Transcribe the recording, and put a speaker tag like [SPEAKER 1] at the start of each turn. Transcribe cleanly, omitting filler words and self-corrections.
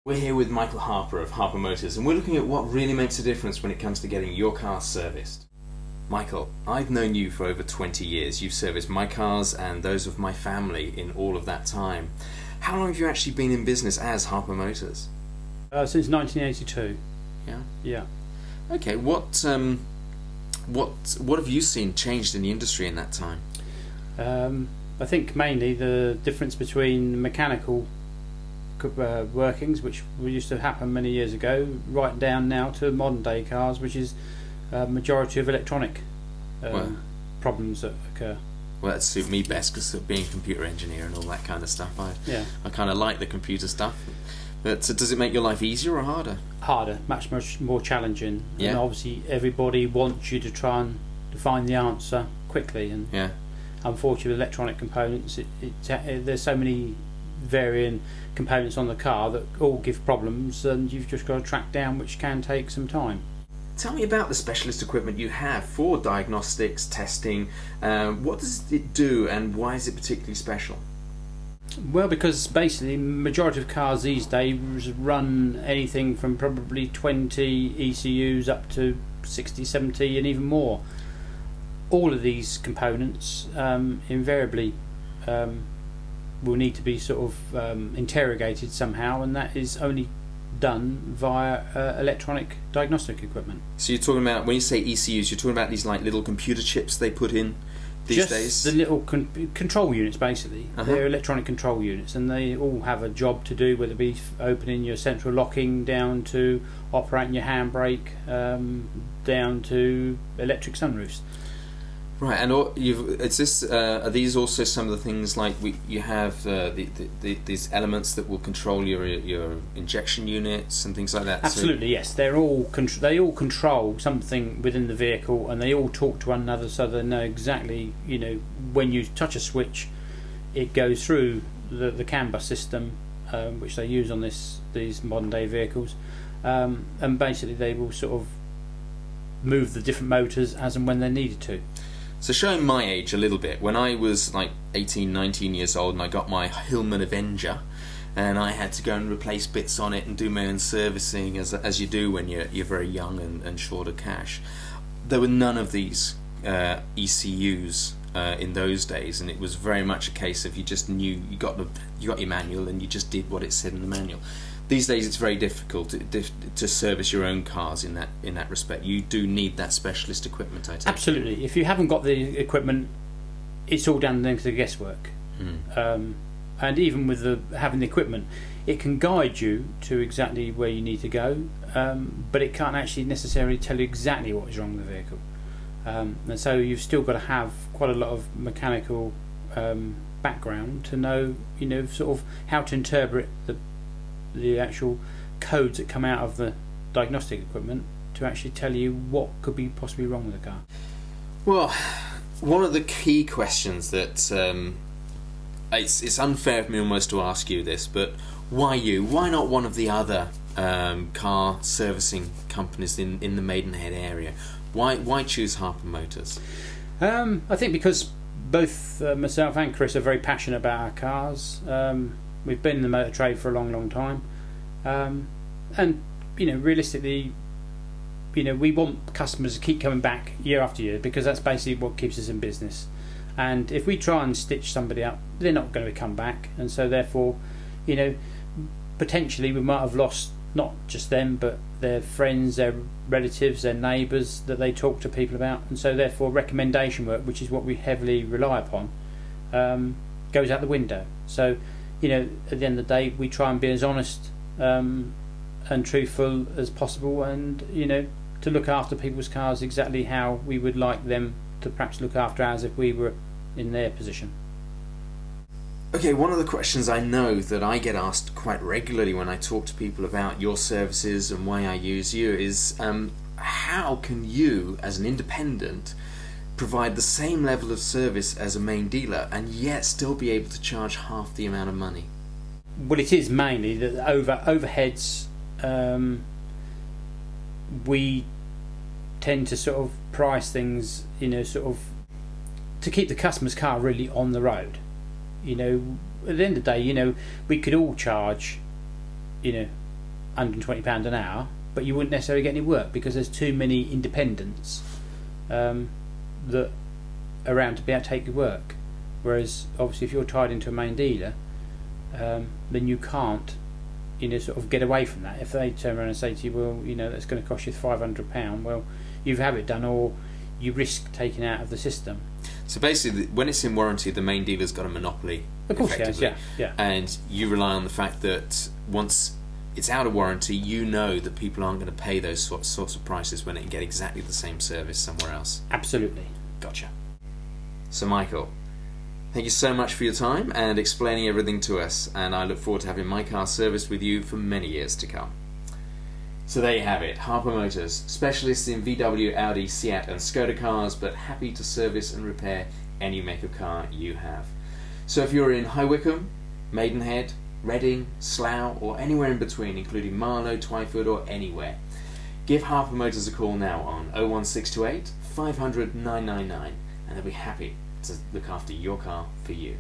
[SPEAKER 1] We're here with Michael Harper of Harper Motors, and we're looking at what really makes a difference when it comes to getting your car serviced. Michael, I've known you for over 20 years. You've serviced my cars and those of my family in all of that time. How long have you actually been in business as Harper Motors?
[SPEAKER 2] Since 1982.
[SPEAKER 1] Yeah?
[SPEAKER 2] Yeah.
[SPEAKER 1] Okay, what have you seen changed in the industry in that time?
[SPEAKER 2] I think mainly the difference between mechanical workings, which used to happen many years ago, right down now to modern day cars, which is a majority of electronic problems that occur.
[SPEAKER 1] Well, that suit me best because being a computer engineer and all that kind of stuff, I kind of like the computer stuff. But does it make your life easier or harder?
[SPEAKER 2] Harder, much more challenging.
[SPEAKER 1] Yeah.
[SPEAKER 2] And obviously everybody wants you to try and find the answer quickly, and
[SPEAKER 1] yeah.
[SPEAKER 2] Unfortunately with electronic components there's so many varying components on the car that all give problems, and you've just got to track down, which can take some time.
[SPEAKER 1] Tell me about the specialist equipment you have for diagnostics, testing. What does it do and why is it particularly special?
[SPEAKER 2] Well, because basically majority of cars these days run anything from probably 20 ECUs up to 60, 70 and even more. All of these components invariably will need to be sort of interrogated somehow, and that is only done via electronic diagnostic equipment.
[SPEAKER 1] So you're talking about, when you say ECUs, you're talking about these like little computer chips they put in these days?
[SPEAKER 2] Just the little control units basically. They're electronic control units, and they all have a job to do, whether it be opening your central locking down to operating your handbrake, down to electric sunroofs. Right, and
[SPEAKER 1] are these also some of the things like you have these elements that will control your injection units and things like that?
[SPEAKER 2] Absolutely, yes. They all control something within the vehicle, and they all talk to one another, so they know exactly. When you touch a switch, it goes through the CAN bus system, which they use on these modern day vehicles, and basically they will sort of move the different motors as and when they're needed to.
[SPEAKER 1] So showing my age a little bit, when I was like 18, 19 years old and I got my Hillman Avenger and I had to go and replace bits on it and do my own servicing as you do when you're very young and short of cash, there were none of these ECUs in those days, and it was very much a case of you just knew you got your manual and you just did what it said in the manual. These days it's very difficult to service your own cars in that respect. You do need that specialist equipment, I take.
[SPEAKER 2] Absolutely. If you haven't got the equipment, it's all down to the guesswork. And even with having the equipment, it can guide you to exactly where you need to go, but it can't actually necessarily tell you exactly what is wrong with the vehicle. And so you've still got to have quite a lot of mechanical background to know, sort of how to interpret the actual codes that come out of the diagnostic equipment to actually tell you what could be possibly wrong with the car.
[SPEAKER 1] Well, one of the key questions that it's unfair of me almost to ask you this, but why you? Why not one of the other car servicing companies in the Maidenhead area? Why choose Harper Motors?
[SPEAKER 2] I think because both myself and Chris are very passionate about our cars. We've been in the motor trade for a long time, and realistically, we want customers to keep coming back year after year, because that's basically what keeps us in business. And if we try and stitch somebody up, they're not going to come back, and so therefore, potentially we might have lost not just them, but their friends, their relatives, their neighbours that they talk to people about, and so therefore recommendation work, which is what we heavily rely upon, goes out the window. So at the end of the day, we try and be as honest and truthful as possible, and to look after people's cars exactly how we would like them to perhaps look after ours if we were in their position.
[SPEAKER 1] Okay, one of the questions I know that I get asked quite regularly when I talk to people about your services and why I use you is how can you, as an independent, provide the same level of service as a main dealer and yet still be able to charge half the amount of money?
[SPEAKER 2] Well, it is mainly the overheads. We tend to sort of price things, sort of to keep the customer's car really on the road. At the end of the day, we could all charge, £120 an hour, but you wouldn't necessarily get any work because there's too many independents that are around to be able to take your work. Whereas obviously if you're tied into a main dealer, then you can't, sort of get away from that. If they turn around and say to you, well, that's going to cost you £500, well, you have it done, or you risk taking out of the system.
[SPEAKER 1] So basically, when it's in warranty, the main dealer's got a monopoly.
[SPEAKER 2] Of course, yes, yeah.
[SPEAKER 1] And you rely on the fact that once it's out of warranty, you know that people aren't going to pay those sorts of prices when they can get exactly the same service somewhere else.
[SPEAKER 2] Absolutely.
[SPEAKER 1] Gotcha. So Michael, thank you so much for your time and explaining everything to us, and I look forward to having my car serviced with you for many years to come. So there you have it, Harper Motors, specialists in VW, Audi, Seat and Skoda cars, but happy to service and repair any make of car you have. So if you're in High Wycombe, Maidenhead, Reading, Slough or anywhere in between, including Marlow, Twyford or anywhere, give Harper Motors a call now on 01628 500 999 and they'll be happy to look after your car for you.